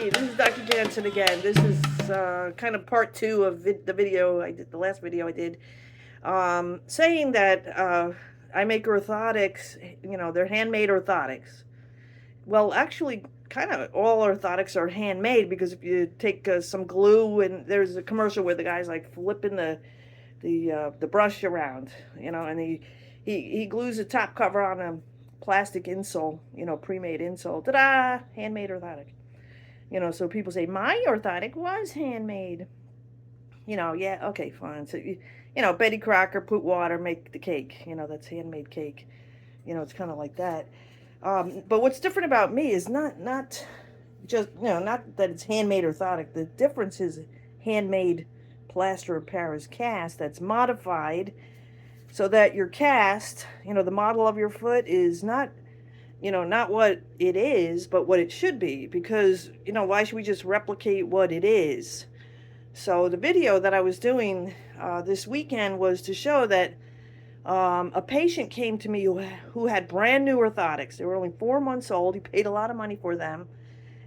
Hey, this is Dr. Janson again. This is kind of part two of the video I did, the last video I did, saying that I make orthotics, they're handmade orthotics. Well, actually, kind of all orthotics are handmade because if you take some glue, and there's a commercial where the guy's like flipping the brush around, and he glues the top cover on a plastic insole, pre-made insole. Ta-da! Handmade orthotic. So people say, my orthotic was handmade. Yeah, okay, fine. So, Betty Crocker, put water, make the cake. That's handmade cake. It's kind of like that. But what's different about me is not just, not that it's handmade orthotic. The difference is handmade plaster of Paris cast that's modified so that your cast, the model of your foot is not not what it is, but what it should be. Because, why should we just replicate what it is? So the video that I was doing this weekend was to show that a patient came to me who had brand new orthotics. They were only 4 months old. He paid a lot of money for them.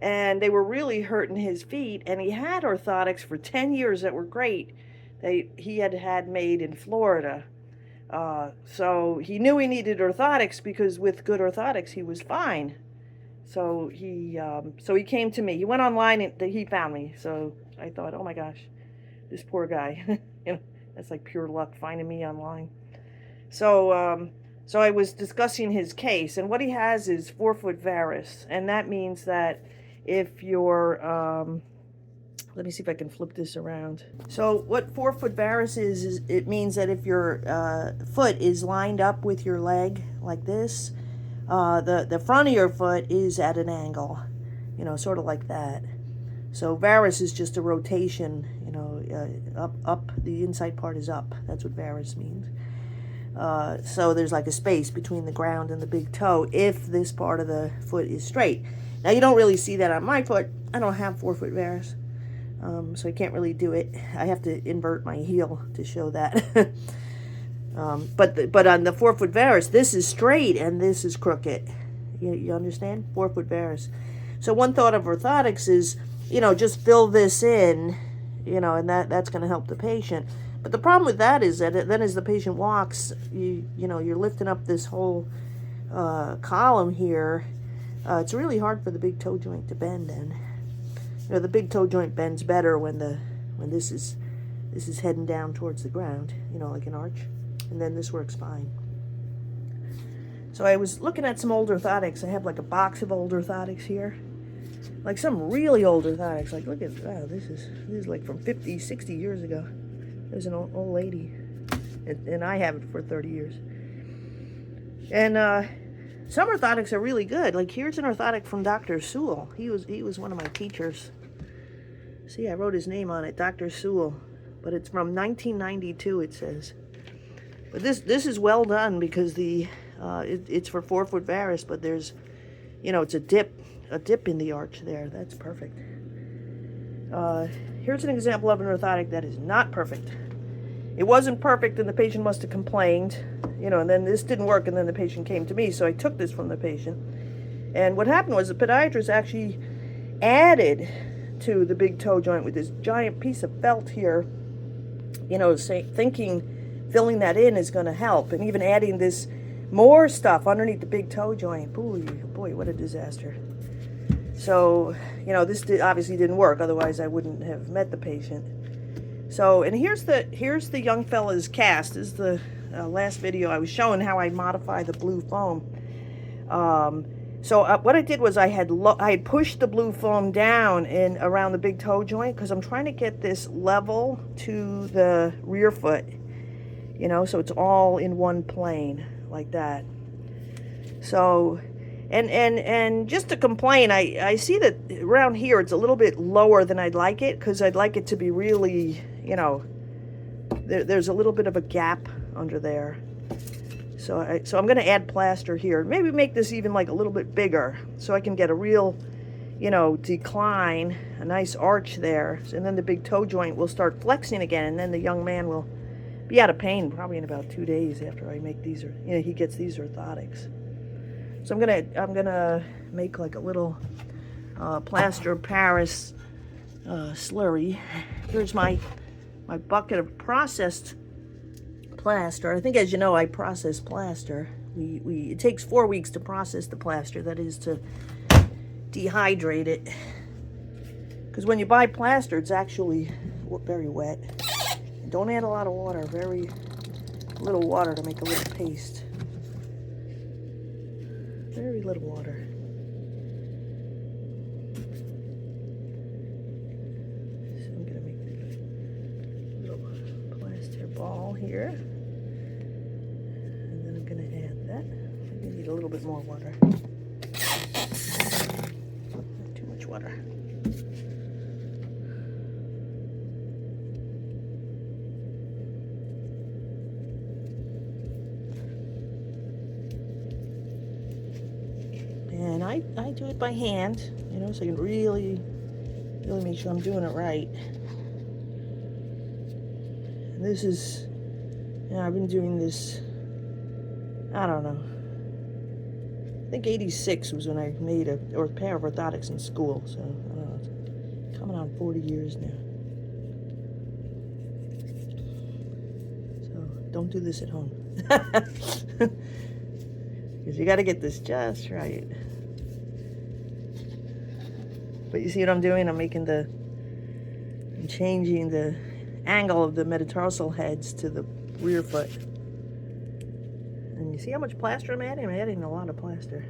And they were really hurting his feet. And he had orthotics for 10 years that were great. He had made in Florida. So he knew he needed orthotics because with good orthotics he was fine. So he came to me. He went online and he found me. So I thought, oh my gosh, this poor guy. That's like pure luck finding me online. So I was discussing his case, and what he has is forefoot varus, and that means that if you're let me see if I can flip this around. So what forefoot varus is it means that if your foot is lined up with your leg like this, the front of your foot is at an angle, sort of like that. So varus is just a rotation, up, the inside part is up. That's what varus means. So there's like a space between the ground and the big toe if this part of the foot is straight. Now you don't really see that on my foot. I don't have forefoot varus. So I can't really do it. I have to invert my heel to show that. But on the forefoot varus, this is straight and this is crooked. You understand? Forefoot varus. So one thought of orthotics is, just fill this in, and that's going to help the patient. But the problem with that is that then as the patient walks, you're lifting up this whole column here. It's really hard for the big toe joint to bend then. The big toe joint bends better when this is heading down towards the ground, like an arch, and then this works fine. So I was looking at some old orthotics. I have like a box of old orthotics here, like some really old orthotics. Like, look at, wow, this is like from 50, 60 years ago. There's an old lady, and I have it for 30 years. And some orthotics are really good. Like, here's an orthotic from Dr. Sewell. He was one of my teachers. See, I wrote his name on it, Dr. Sewell. But it's from 1992, it says. But this is well done because it's for forefoot varus, but there's, it's a dip in the arch there. That's perfect. Here's an example of an orthotic that is not perfect. It wasn't perfect, and the patient must have complained, and then this didn't work, and then the patient came to me, so I took this from the patient. And what happened was the podiatrist actually added to the big toe joint with this giant piece of felt here, thinking filling that in is going to help, and even adding this more stuff underneath the big toe joint. Boy, what a disaster. So, this obviously didn't work, otherwise I wouldn't have met the patient. So, and here's the young fella's cast. This is the last video. I was showing how I modify the blue foam. So what I did was I had pushed the blue foam down and around the big toe joint because I'm trying to get this level to the rear foot, so it's all in one plane like that. So, and just to complain, I see that around here it's a little bit lower than I'd like it because I'd like it to be really, there's a little bit of a gap under there. So I'm going to add plaster here. Maybe make this even like a little bit bigger so I can get a real, decline, a nice arch there. And then the big toe joint will start flexing again, and then the young man will be out of pain probably in about 2 days after I make these, he gets these orthotics. So I'm gonna make like a little Plaster Paris slurry. Here's my bucket of processed plaster. I think, as you know, I process plaster. It takes 4 weeks to process the plaster. That is, to dehydrate it. Because when you buy plaster, it's actually very wet. And don't add a lot of water. Very little water to make a little paste. Very little water. So I'm gonna make a little plaster ball here. And then I'm gonna add that. I need a little bit more water. Not too much water. And I do it by hand, you know, so I can really make sure I'm doing it right. And this is, you know, I've been doing this, I don't know. I think 86 was when I made a pair of orthotics in school, so I don't know, it's coming on 40 years now. So don't do this at home. Because you got to get this just right. But you see what I'm doing? I'm changing the angle of the metatarsal heads to the rear foot. And you see how much plaster I'm adding? I'm adding a lot of plaster.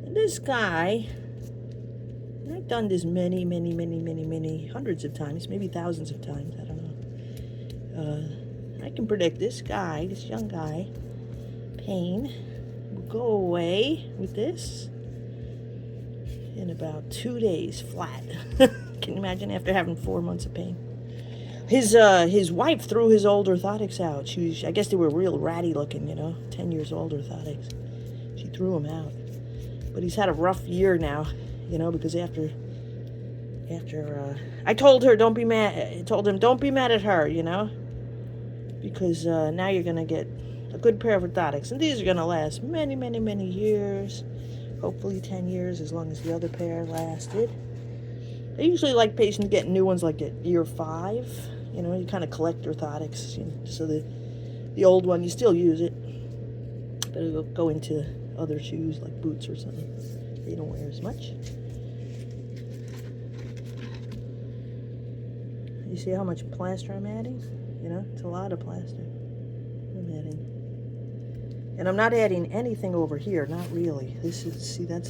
And this guy, I've done this many, hundreds of times, maybe thousands of times, I don't know. I can predict this guy, this young guy, pain will go away with this in about 2 days flat. Can you imagine, after having 4 months of pain? His wife threw his old orthotics out. I guess they were real ratty looking, you know, 10 years old orthotics. She threw them out. But he's had a rough year now, you know, because after I told her, don't be mad. I told him, don't be mad at her, you know, because now you're gonna get a good pair of orthotics, and these are gonna last many years. Hopefully 10 years, as long as the other pair lasted. They usually like patients getting new ones like at year 5. You know, you kind of collect orthotics, you know, so the old one, you still use it, but it'll go into other shoes like boots or something. They don't wear as much. You see how much plaster I'm adding? You know, it's a lot of plaster I'm adding. And I'm not adding anything over here, not really. This is, see, that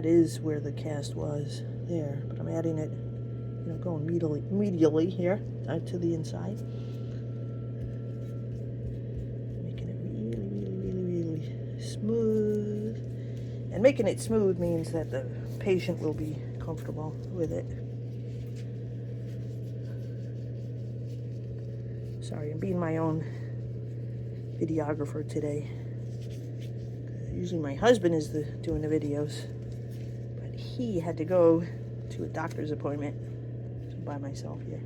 is where the cast was there. But I'm adding it, you know, going medially here to the inside. Making it really smooth. And making it smooth means that the patient will be comfortable with it. Sorry, I'm being my own videographer today. Usually my husband is doing the videos, but he had to go to a doctor's appointment, so I'm by myself here.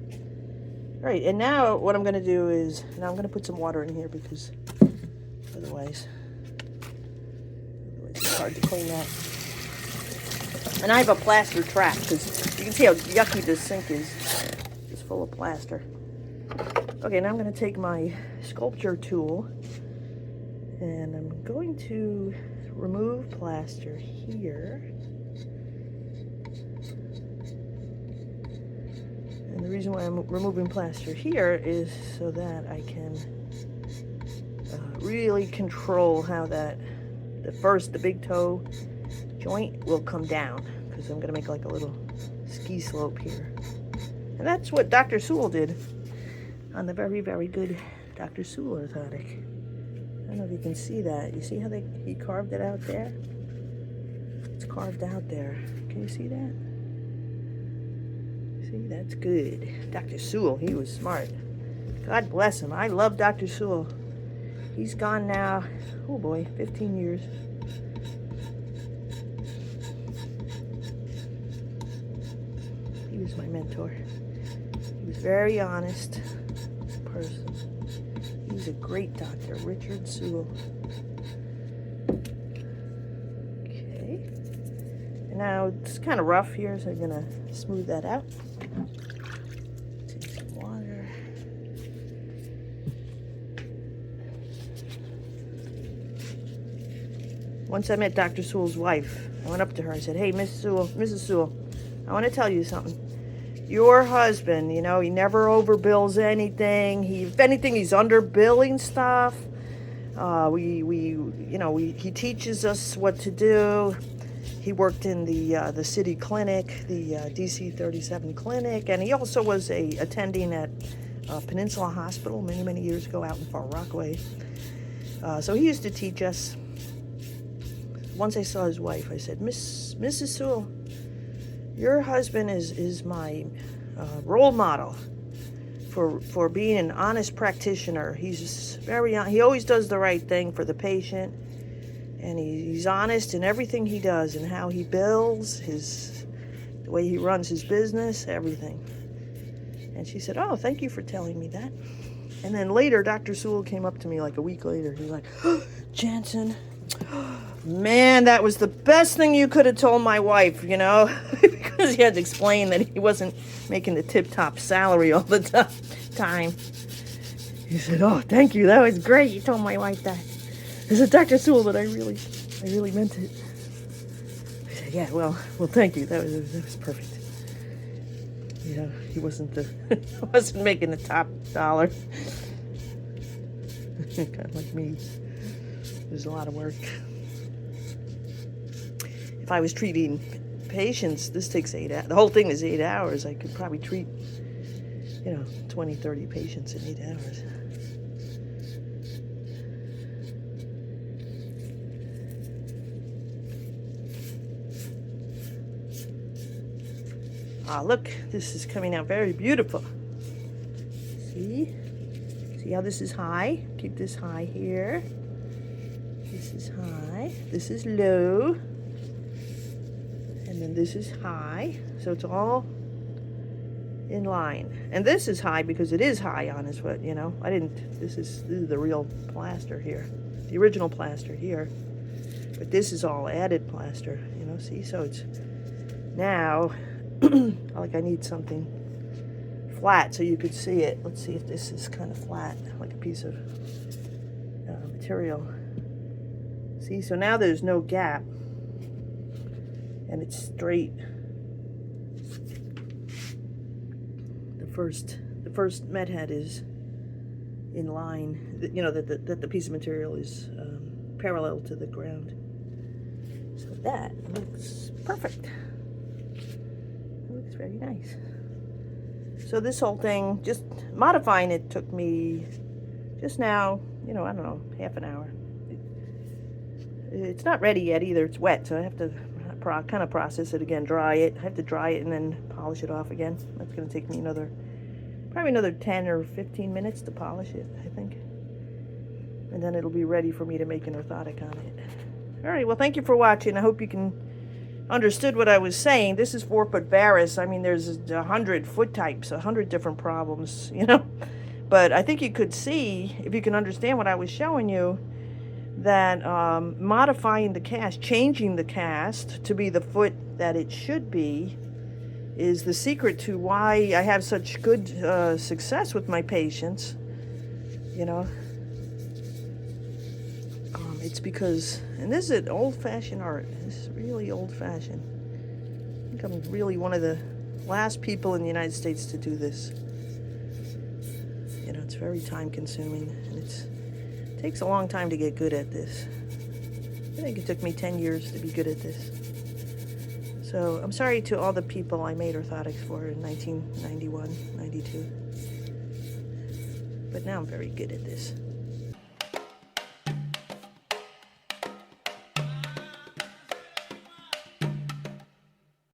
All right, and now what I'm going to do is, now I'm going to put some water in here because otherwise it's hard to clean that. And I have a plaster trap because you can see how yucky this sink is. It's full of plaster. Okay, now I'm going to take my sculpture tool and I'm going to remove plaster here. And the reason why I'm removing plaster here is so that I can really control how the big toe joint will come down, because I'm going to make like a little ski slope here. And that's what Dr. Sewell did on the very good Dr. Sewell orthotic. I don't know if you can see that. You see how he carved it out there? It's carved out there. Can you see that? See, that's good. Dr. Sewell, he was smart. God bless him. I love Dr. Sewell. He's gone now, oh boy, 15 years. He was my mentor. He was very honest person. He's He's a great doctor, Richard Sewell. Okay. And now it's kind of rough here, so I'm gonna smooth that out. Take some water. Once I met Dr. Sewell's wife, I went up to her. I said, "Hey, Mrs. Sewell, I want to tell you something. Your husband, you know, he never overbills anything. If anything, he's underbilling stuff. He teaches us what to do. He worked in the city clinic, the DC 37 clinic, and he also was attending at Peninsula Hospital many years ago out in Far Rockaway. So he used to teach us. Once I saw his wife, I said, Mrs. Sewell, your husband is my role model for being an honest practitioner. He's he always does the right thing for the patient, and he's honest in everything he does and how he bills, the way he runs his business, everything." And she said, "Oh, thank you for telling me that." And then later, Dr. Sewell came up to me like a week later. He's like, "Oh, Janson, man, that was the best thing you could have told my wife, you know," because he had to explain that he wasn't making the tip-top salary all the time. He said, "Oh, thank you. That was great. You told my wife that." I said, "Dr. Sewell, but I really meant it." I said, "Yeah, well, thank you. That was perfect." You know, he wasn't making the top dollar. Kind of like me. There's a lot of work. If I was treating patients, this takes 8 hours. The whole thing is 8 hours. I could probably treat, 20, 30 patients in 8 hours. Ah, look, this is coming out very beautiful. See how this is high? Keep this high here. This is high, this is low, and then this is high, so it's all in line. And this is high because it is high on his foot, this is the real plaster here, the original plaster here, but this is all added plaster, see, so it's now, like I need something flat so you could see it. Let's see if this is kind of flat, like a piece of material. See, so now there's no gap, and it's straight. The first med head is in line. That the piece of material is parallel to the ground. So that looks perfect. It looks very nice. So this whole thing, just modifying it, took me just now, I don't know, half an hour. It's not ready yet either. It's wet, so I have to kind of process it again, dry it. I have to dry it and then polish it off again. That's going to take me probably another 10 or 15 minutes to polish it, I think. And then it'll be ready for me to make an orthotic on it. All right, well, thank you for watching. I hope you understood what I was saying. This is forefoot varus. I mean, there's 100 foot types, 100 different problems, But I think you could see, if you can understand what I was showing you, that modifying the cast, changing the cast to be the foot that it should be, is the secret to why I have such good success with my patients. It's because, and this is old-fashioned art. This is really old-fashioned. I think I'm really one of the last people in the United States to do this. It's very time-consuming, and it takes a long time to get good at this. I think it took me 10 years to be good at this. So I'm sorry to all the people I made orthotics for in 1991, 92. But now I'm very good at this.